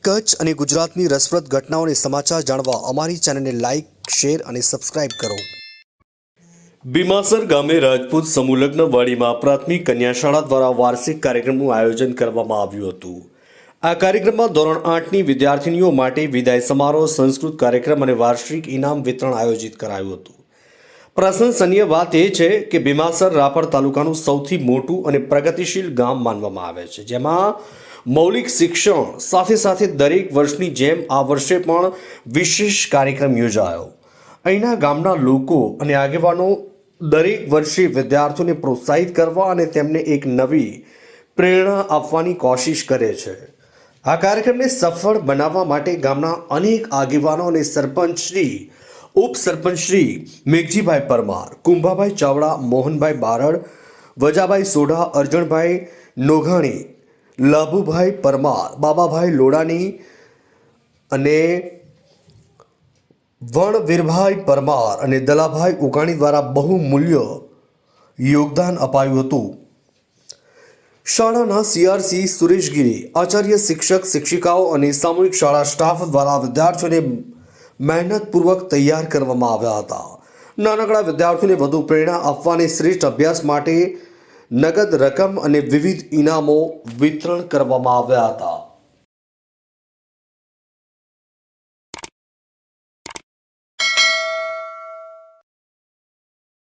કચ્છ અને ગુજરાતની રસપ્રદ ઘટનાઓને સમાચાર જાણવા અમારી ચેનલને લાઇક, શેર અને સબસ્ક્રાઇબ કરો. ભીમાસર ગામે રાજપૂત સમૂહલગ્ન વાડીમાં પ્રાથમિક કન્યા શાળા દ્વારા વાર્ષિક કાર્યક્રમનું આયોજન કરવામાં આવ્યું હતું. આ કાર્યક્રમમાં ધોરણ 8ની વિદ્યાર્થીનીઓ માટે વિદાય સમારોહ, સંસ્કૃત કાર્યક્રમ અને વાર્ષિક ઇનામ વિતરણ આયોજિત કરાયું હતું. પ્રશંસનીય વાત એ છે કે ભીમાસર રાપર તાલુકાનું સૌથી મોટું અને પ્રગતિશીલ ગામ માનવામાં આવે છે, જેમાં મૌલિક શિક્ષણ સાથે સાથે દરેક વર્ષની જેમ આ વર્ષે પણ વિશેષ કાર્યક્રમ યોજાયો. અહીંના ગામના લોકો અને આગેવાનો દરેક વર્ષે વિદ્યાર્થીઓને પ્રોત્સાહિત કરવા અને તેમને એક નવી પ્રેરણા આપવાની કોશિશ કરે છે. આ કાર્યક્રમને સફળ બનાવવા માટે ગામના અનેક આગેવાનો અને સરપંચશ્રી, ઉપસરપંચશ્રી મેઘજીભાઈ પરમાર, કુંભાભાઈ ચાવડા, મોહનભાઈ બારડ, વજાભાઈ સોઢા, અર્જણભાઈ નોઘાણી, લાભુભાઈ પરમાર, બાબાભાઈ લોડાની અને વણવીરભાઈ પરમાર અને દલાભાઈ ઉગાણી દ્વારા બહુમૂલ્ય યોગદાન અપાયું હતું. શાળાના સીઆરસી સુરેશગીરી, આચાર્ય, શિક્ષક શિક્ષિકાઓ અને સામૂહિક શાળા સ્ટાફ દ્વારા વિદ્યાર્થીઓને મહેનતપૂર્વક તૈયાર કરવામાં આવ્યા હતા. નાનકડા વિદ્યાર્થીઓને વધુ પ્રેરણા આપવા અને શ્રેષ્ઠ અભ્યાસ માટે નગદ રકમ અને વિવિધ ઇનામો વિતરણ કરવામાં આવ્યા હતા.